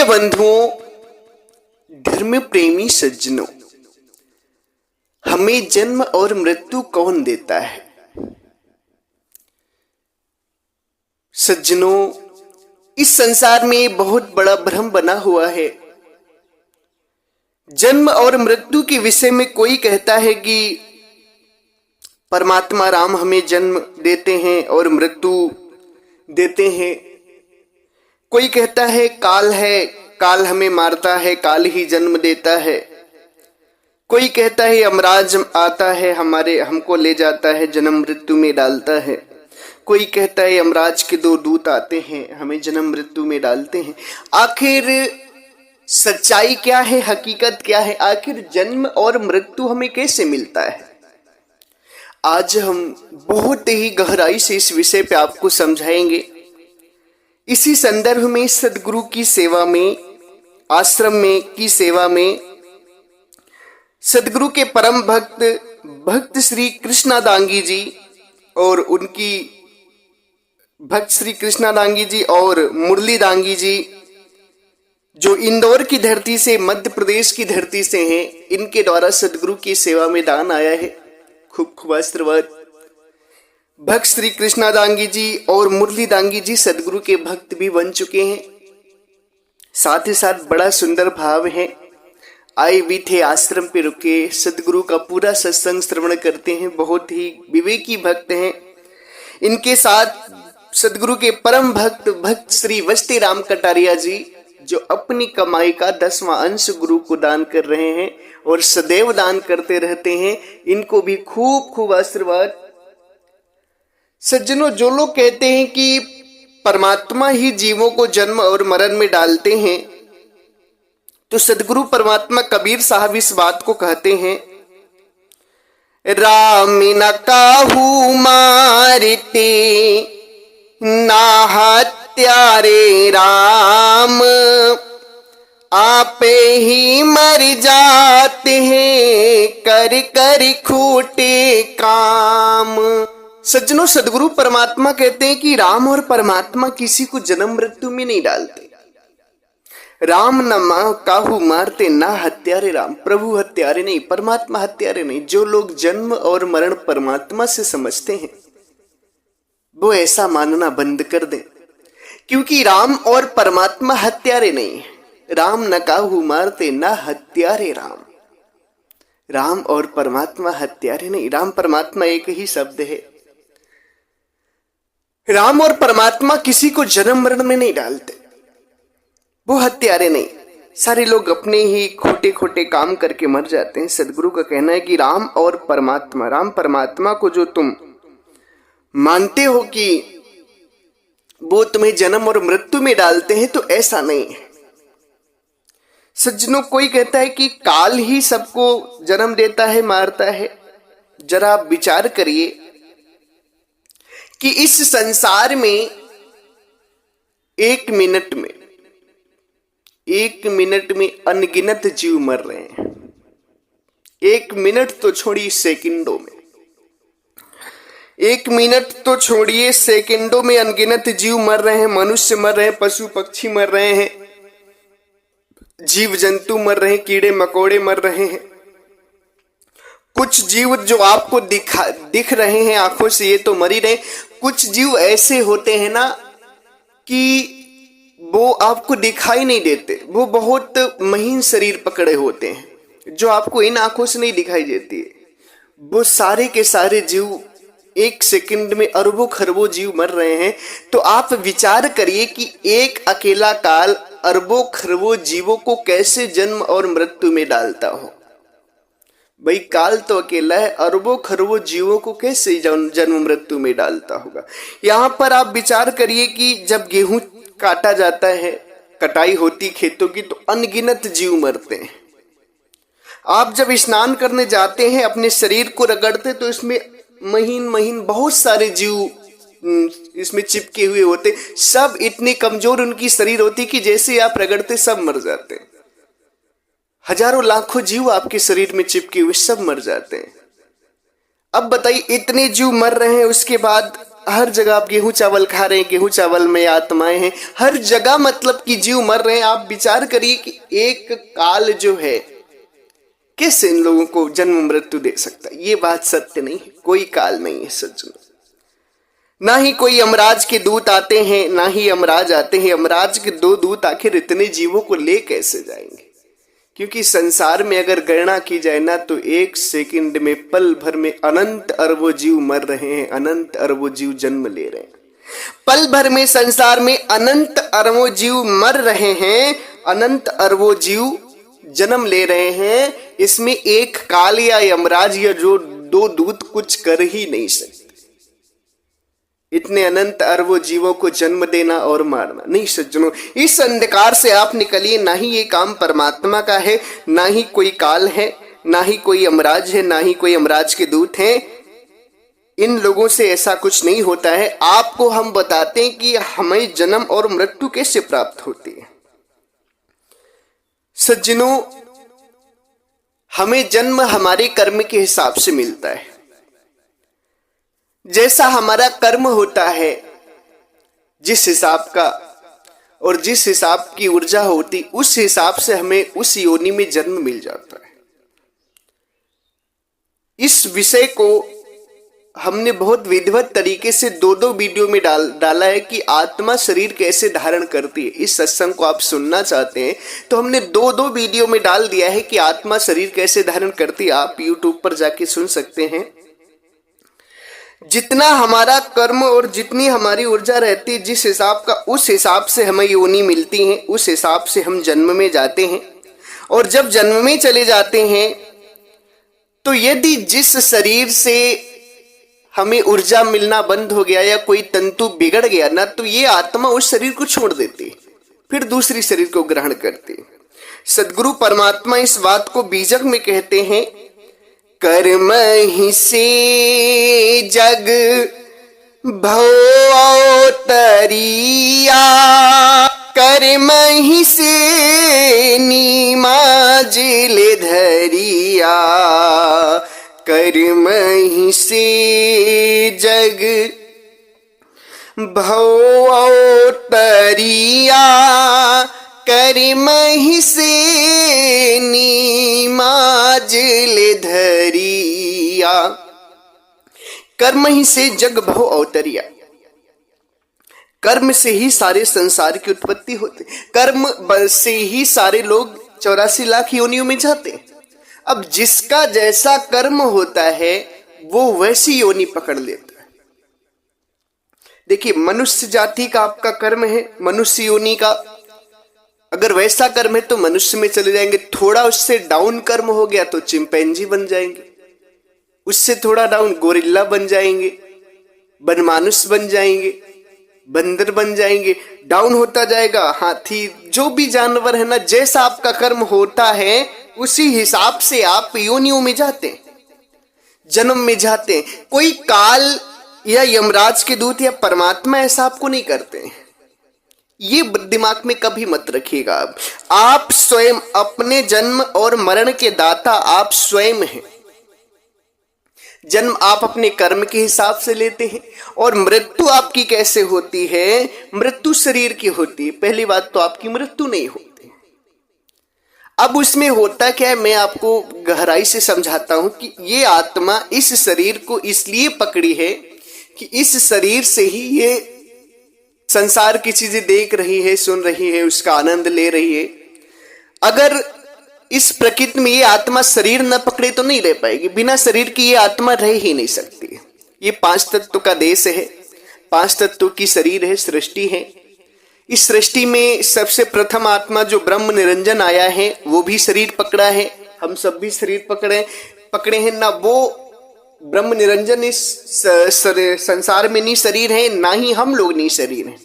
प्रिय बंधुओं, धर्म प्रेमी सज्जनों, हमें जन्म और मृत्यु कौन देता है? सज्जनों, इस संसार में बहुत बड़ा भ्रम बना हुआ है। जन्म और मृत्यु के विषय में कोई कहता है कि परमात्मा राम हमें जन्म देते हैं और मृत्यु देते हैं। कोई कहता है काल हमें मारता है, काल ही जन्म देता है। कोई कहता है यमराज आता है, हमको ले जाता है, जन्म मृत्यु में डालता है। कोई कहता है यमराज के 2 दूत आते हैं, हमें जन्म मृत्यु में डालते हैं। आखिर सच्चाई क्या है, हकीकत क्या है? आखिर जन्म और मृत्यु हमें कैसे मिलता है? आज हम बहुत ही गहराई से इस विषय पे आपको समझाएंगे। इसी संदर्भ में सदगुरु की सेवा में, आश्रम में की सेवा में सदगुरु के परम भक्त श्री कृष्णादांगी जी और उनकी भक्त श्री कृष्णादांगी जी और मुरली दांगी जी, जो इंदौर की धरती से, मध्य प्रदेश की धरती से हैं, इनके द्वारा सदगुरु की सेवा में दान आया है। खूब खूब आशीर्वाद। भक्त श्री कृष्णादांगी जी और मुरली दांगी जी सदगुरु के भक्त भी बन चुके हैं। साथ ही साथ बड़ा सुंदर भाव है, आए भी थे, आश्रम पे रुके, सदगुरु का पूरा सत्संग श्रवण करते हैं। बहुत ही विवेकी भक्त हैं। इनके साथ सदगुरु के परम भक्त श्री वस्ती राम कटारिया जी, जो अपनी कमाई का 10वां अंश गुरु को दान कर रहे हैं और सदैव दान करते रहते हैं। इनको भी खूब खूब आशीर्वाद। सज्जनों, जो लोग कहते हैं कि परमात्मा ही जीवों को जन्म और मरण में डालते हैं, तो सदगुरु परमात्मा कबीर साहब इस बात को कहते हैं, राम न काहू मारते ना हत्यारे राम, आपे ही मर जाते हैं कर कर खूटे काम। सज्जनों, सदगुरु परमात्मा कहते हैं कि राम और परमात्मा किसी को जन्म मृत्यु में नहीं डालते। राम न काहू मारते ना हत्यारे राम, प्रभु हत्यारे नहीं, परमात्मा हत्यारे नहीं। जो लोग जन्म और मरण परमात्मा से समझते हैं, वो ऐसा मानना बंद कर दें, क्योंकि राम और परमात्मा हत्यारे नहीं है। राम न काहू मारते ना हत्यारे राम, राम और परमात्मा हत्यारे नहीं। राम परमात्मा एक ही शब्द है। राम और परमात्मा किसी को जन्म मरण में नहीं डालते, वो हत्यारे नहीं। सारे लोग अपने ही खोटे खोटे काम करके मर जाते हैं। सदगुरु का कहना है कि राम और परमात्मा, राम परमात्मा को जो तुम मानते हो कि वो तुम्हें जन्म और मृत्यु में डालते हैं, तो ऐसा नहीं है। सज्जनों, कोई कहता है कि काल ही सबको जन्म देता है, मारता है। जरा आप विचार करिए कि इस संसार में एक मिनट में अनगिनत जीव मर रहे हैं। 1 मिनट तो छोड़िए, सेकंडों में, 1 मिनट तो छोड़िए, सेकंडों में अनगिनत जीव मर रहे हैं। मनुष्य मर रहे हैं, पशु पक्षी मर रहे हैं, जीव जंतु मर रहे हैं, कीड़े मकोड़े मर रहे हैं। कुछ जीव जो आपको दिख रहे हैं आंखों से, ये तो मर ही रहे। कुछ जीव ऐसे होते हैं ना कि वो आपको दिखाई नहीं देते, वो बहुत महीन शरीर पकड़े होते हैं, जो आपको इन आंखों से नहीं दिखाई देती है। वो सारे के सारे जीव 1 सेकंड में अरबों खरबों जीव मर रहे हैं। तो आप विचार करिए कि एक अकेला काल अरबों खरबों जीवों को कैसे जन्म और मृत्यु में डालता हो। भाई, काल तो अकेला है, अरबों खरबों जीवों को कैसे जन्म मृत्यु में डालता होगा। यहां पर आप विचार करिए कि जब गेहूं काटा जाता है, कटाई होती खेतों की, तो अनगिनत जीव मरते हैं। आप जब स्नान करने जाते हैं, अपने शरीर को रगड़ते, तो इसमें महीन बहुत सारे जीव इसमें चिपके हुए होते। सब इतने कमजोर उनकी शरीर होती कि जैसे आप रगड़ते सब मर जाते हैं। हजारों लाखों जीव आपके शरीर में चिपके हुए सब मर जाते हैं। अब बताइए, इतने जीव मर रहे हैं, उसके बाद हर जगह आप गेहूं चावल खा रहे हैं, गेहूं चावल में आत्माएं हैं, हर जगह मतलब कि जीव मर रहे हैं। आप विचार करिए कि एक काल जो है कैसे इन लोगों को जन्म मृत्यु दे सकता है। ये बात सत्य नहीं है, कोई काल नहीं है सज्जनों। ना ही कोई यमराज के दूत आते हैं, ना ही यमराज आते हैं। यमराज के 2 दूत आखिर इतने जीवों को ले कैसे जाएंगे? क्योंकि संसार में अगर गणना की जाए ना तो 1 सेकंड में, पल भर में अनंत अरबों जीव मर रहे हैं, अनंत अरबों जीव जन्म ले रहे हैं। पल भर में संसार में अनंत अरबों जीव मर रहे हैं, अनंत अरबों जीव जन्म ले रहे हैं। इसमें एक काल या यमराज या जो 2 दूत कुछ कर ही नहीं सकते। इतने अनंत अरबों जीवों को जन्म देना और मारना नहीं सज्जनों, इस अंधकार से आप निकलिए। ना ही ये काम परमात्मा का है, ना ही कोई काल है, ना ही कोई यमराज है, ना ही कोई यमराज के दूत हैं। इन लोगों से ऐसा कुछ नहीं होता है। आपको हम बताते हैं कि हमें जन्म और मृत्यु कैसे प्राप्त होती है। सज्जनों, हमें जन्म हमारे कर्म के हिसाब से मिलता है। जैसा हमारा कर्म होता है, जिस हिसाब का और जिस हिसाब की ऊर्जा होती, उस हिसाब से हमें उस योनि में जन्म मिल जाता है। इस विषय को हमने बहुत विधिवत तरीके से 2 वीडियो में डाला है कि आत्मा शरीर कैसे धारण करती है। इस सत्संग को आप सुनना चाहते हैं तो हमने 2 वीडियो में डाल दिया है कि आत्मा शरीर कैसे धारण करती है। आप YouTube पर जाके सुन सकते हैं। जितना हमारा कर्म और जितनी हमारी ऊर्जा रहती है, जिस हिसाब का, उस हिसाब से हमें योनि मिलती है, उस हिसाब से हम जन्म में जाते हैं। और जब जन्म में चले जाते हैं तो यदि जिस शरीर से हमें ऊर्जा मिलना बंद हो गया या कोई तंतु बिगड़ गया ना, तो ये आत्मा उस शरीर को छोड़ देती है, फिर दूसरी शरीर को ग्रहण करती है। सद्गुरु परमात्मा इस बात को बीजक में कहते हैं, कर्म ही से जग भव तरिया, कर्म ही से नीमाज ले धरिया, कर्म ही से जग भव तरिया, कर्म ही से नीमाज ले धरिया। कर्म ही से जग भव अवतरिया। कर्म से ही सारे संसार की उत्पत्ति होती, कर्म से ही सारे लोग 84 लाख योनियों में जाते। अब जिसका जैसा कर्म होता है वो वैसी योनि पकड़ लेता है। देखिए, मनुष्य जाति का आपका कर्म है, मनुष्य योनि का अगर वैसा कर्म है तो मनुष्य में चले जाएंगे। थोड़ा उससे डाउन कर्म हो गया तो चिंपैंजी बन जाएंगे, उससे थोड़ा डाउन गोरिल्ला बन जाएंगे, बनमानुष बन जाएंगे, बंदर बन जाएंगे, डाउन होता जाएगा हाथी। जो भी जानवर है ना, जैसा आपका कर्म होता है उसी हिसाब से आप योनियों में जाते हैं, जन्म में जाते हैं। कोई काल या यमराज के दूत या परमात्मा ऐसा आपको नहीं करते हैं। ये दिमाग में कभी मत रखिएगा। आप स्वयं अपने जन्म और मरण के दाता आप स्वयं हैं। जन्म आप अपने कर्म के हिसाब से लेते हैं और मृत्यु आपकी कैसे होती है? मृत्यु शरीर की होती है। पहली बात तो आपकी मृत्यु नहीं होती। अब उसमें होता क्या है, मैं आपको गहराई से समझाता हूं कि ये आत्मा इस शरीर को इसलिए पकड़ी है कि इस शरीर से ही ये संसार की चीजें देख रही है, सुन रही है, उसका आनंद ले रही है। अगर इस प्रकृति में ये आत्मा शरीर न पकड़े तो नहीं रह पाएगी। बिना शरीर की ये आत्मा रह ही नहीं सकती। ये 5 तत्व का देश है, 5 तत्व की शरीर है, सृष्टि है। इस सृष्टि में सबसे प्रथम आत्मा जो ब्रह्म निरंजन आया है वो भी शरीर पकड़ा है। हम सब भी शरीर पकड़े हैं ना। वो ब्रह्म निरंजन इस संसार में नहीं शरीर है, ना ही हम लोग नहीं शरीर हैं।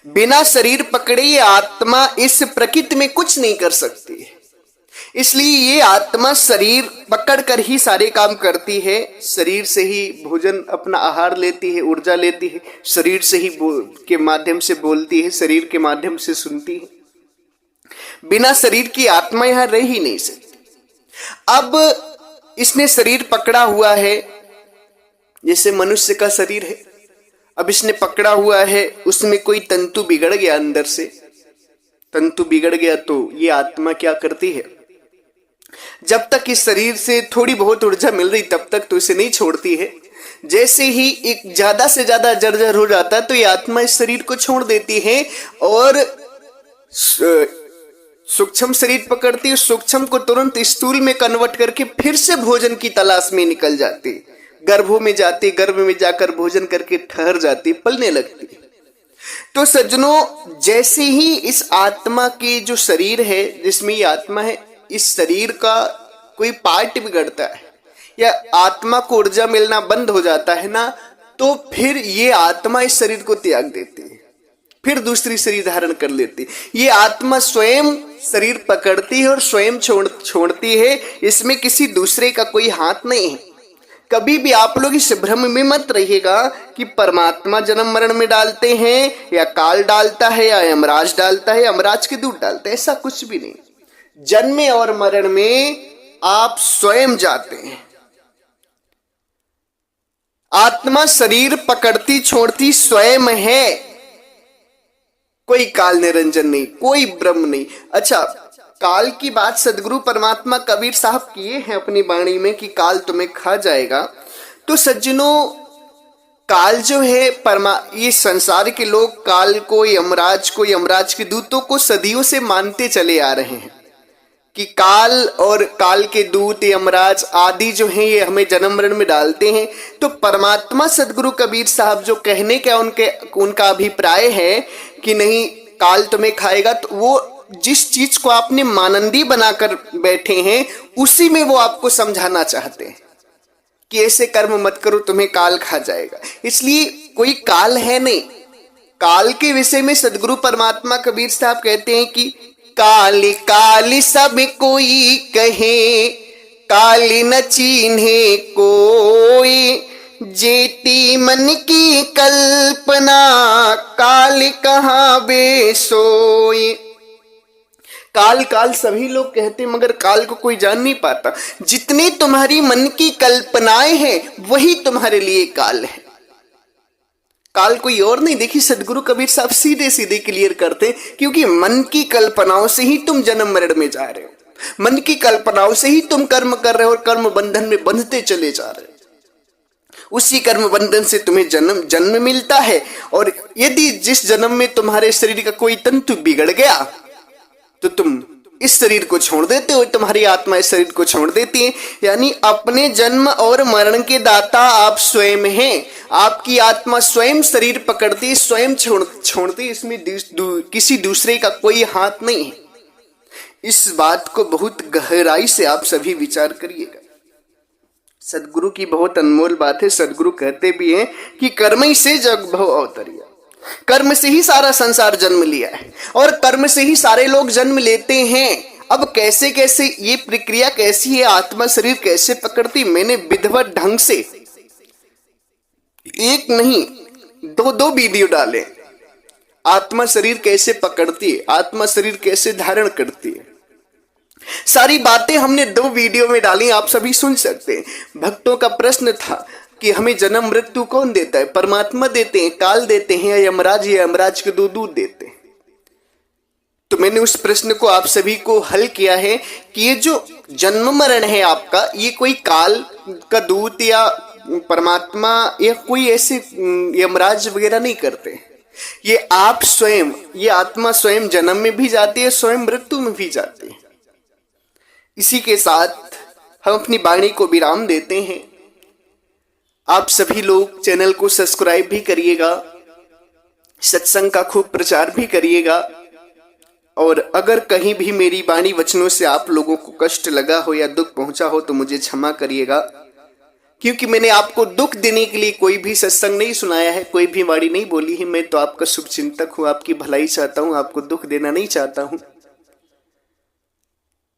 बिना शरीर पकड़े ये आत्मा इस प्रकृति में कुछ नहीं कर सकती है। इसलिए ये आत्मा शरीर पकड़ कर ही सारे काम करती है। शरीर से ही भोजन अपना आहार लेती है, ऊर्जा लेती है, शरीर से ही के माध्यम से बोलती है, शरीर के माध्यम से सुनती है। बिना शरीर की आत्मा यहां रह ही नहीं सकती। अब इसने शरीर पकड़ा हुआ है, जैसे मनुष्य का शरीर है। अब इसने पकड़ा हुआ है, उसमें कोई तंतु बिगड़ गया, अंदर से तंतु बिगड़ गया तो ये आत्मा क्या करती है, जब तक इस शरीर से थोड़ी बहुत ऊर्जा मिल रही तब तक तो इसे नहीं छोड़ती है। जैसे ही एक ज्यादा से ज्यादा जर्जर हो जाता है तो ये आत्मा इस शरीर को छोड़ देती है और सूक्ष्म शरीर पकड़ती है, सूक्ष्म को तुरंत स्थूल में कन्वर्ट करके फिर से भोजन की तलाश में निकल जाती, गर्भों में जाती, गर्भ में जाकर भोजन करके ठहर जाती, पलने लगती। तो सज्जनों, जैसे ही इस आत्मा की जो शरीर है जिसमें ये आत्मा है, इस शरीर का कोई पार्ट बिगड़ता है या आत्मा को ऊर्जा मिलना बंद हो जाता है ना, तो फिर ये आत्मा इस शरीर को त्याग देती है, फिर दूसरी शरीर धारण कर लेती है। ये आत्मा स्वयं शरीर पकड़ती है और स्वयं छोड़ती है, इसमें किसी दूसरे का कोई हाथ नहीं है। कभी भी आप लोग इस भ्रम में मत रहिएगा कि परमात्मा जन्म मरण में डालते हैं या काल डालता है या यमराज डालता है, यमराज के दूत डालते हैं, ऐसा कुछ भी नहीं। जन्म और मरण में आप स्वयं जाते हैं। आत्मा शरीर पकड़ती छोड़ती स्वयं है, कोई काल निरंजन नहीं, कोई ब्रह्म नहीं। अच्छा, काल की बात सदगुरु परमात्मा कबीर साहब किए हैं अपनी वाणी में कि काल तुम्हें खा जाएगा। तो सज्जनों, काल जो है ये संसार के लोग काल को, यमराज के दूतों को सदियों से मानते चले आ रहे हैं कि काल और काल के दूत, यमराज आदि जो हैं ये हमें जन्म मरण में डालते हैं। तो परमात्मा सदगुरु कबीर साहब जो कहने का उनका अभिप्राय है कि नहीं काल तुम्हें खाएगा, तो वो जिस चीज को आपने मानंदी बनाकर बैठे हैं उसी में वो आपको समझाना चाहते हैं कि ऐसे कर्म मत करो तुम्हें काल खा जाएगा। इसलिए कोई काल है नहीं। काल के विषय में सदगुरु परमात्मा कबीर साहब कहते हैं कि काली काली सब कोई कहे, काली न चीन्हे कोई, जेती मन की कल्पना, काल कहाँ बेसोई। काल काल सभी लोग कहते मगर काल को कोई जान नहीं पाता। जितनी तुम्हारी मन की कल्पनाएं हैं वही तुम्हारे लिए काल है, काल कोई और नहीं। देखिए सदगुरु कबीर साहब सीधे सीधे क्लियर करते हैं, क्योंकि मन की कल्पनाओं से ही तुम जन्म मरण में जा रहे हो, मन की कल्पनाओं से ही तुम कर्म कर रहे हो और कर्म बंधन में बंधते चले जा रहे हो। उसी कर्म बंधन से तुम्हें जन्म मिलता है, और यदि जिस जन्म में तुम्हारे शरीर का कोई तंतु बिगड़ गया तो तुम इस शरीर को छोड़ देते हो, तुम्हारी आत्मा इस शरीर को छोड़ देती है। यानी अपने जन्म और मरण के दाता आप स्वयं हैं। आपकी आत्मा स्वयं शरीर पकड़ती, स्वयं छोड़ती, इसमें किसी दूसरे का कोई हाथ नहीं है। इस बात को बहुत गहराई से आप सभी विचार करिएगा। सदगुरु की बहुत अनमोल बात है। सदगुरु कहते भी हैं कि कर्म ही से जग भव अवतरिया, कर्म से ही सारा संसार जन्म लिया है और कर्म से ही सारे लोग जन्म लेते हैं। अब कैसे कैसे ये प्रक्रिया कैसी है, आत्मा शरीर कैसे पकड़ती, मैंने विधिवत ढंग से एक नहीं दो वीडियो डाले। आत्मा शरीर कैसे पकड़ती है, आत्मा शरीर कैसे धारण करती है, सारी बातें हमने 2 वीडियो में डाली, आप सभी सुन सकते हैं। भक्तों का प्रश्न था कि हमें जन्म मृत्यु कौन देता है, परमात्मा देते हैं, काल देते हैं, या यमराज के दूत देते हैं। तो मैंने उस प्रश्न को आप सभी को हल किया है कि ये जो जन्म मरण है आपका, ये कोई काल का दूत या परमात्मा या कोई ऐसे यमराज वगैरह नहीं करते। ये आप स्वयं, ये आत्मा स्वयं जन्म में भी जाती है, स्वयं मृत्यु में भी जाती है। इसी के साथ हम अपनी वाणी को विराम देते हैं। आप सभी लोग चैनल को सब्सक्राइब भी करिएगा, सत्संग का खूब प्रचार भी करिएगा, और अगर कहीं भी मेरी वाणी वचनों से आप लोगों को कष्ट लगा हो या दुख पहुंचा हो तो मुझे क्षमा करिएगा, क्योंकि मैंने आपको दुख देने के लिए कोई भी सत्संग नहीं सुनाया है, कोई भी वाणी नहीं बोली है। मैं तो आपका शुभचिंतक हूं, आपकी भलाई चाहता हूं, आपको दुख देना नहीं चाहता हूं।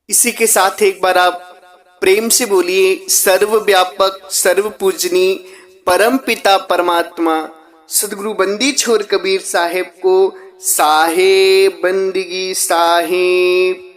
इसी के साथ एक बार आप प्रेम से बोलिए, सर्वव्यापक सर्व पूजनीय परम पिता परमात्मा सदगुरु बंदी छोर कबीर साहेब को साहेब बंदगी साहेब।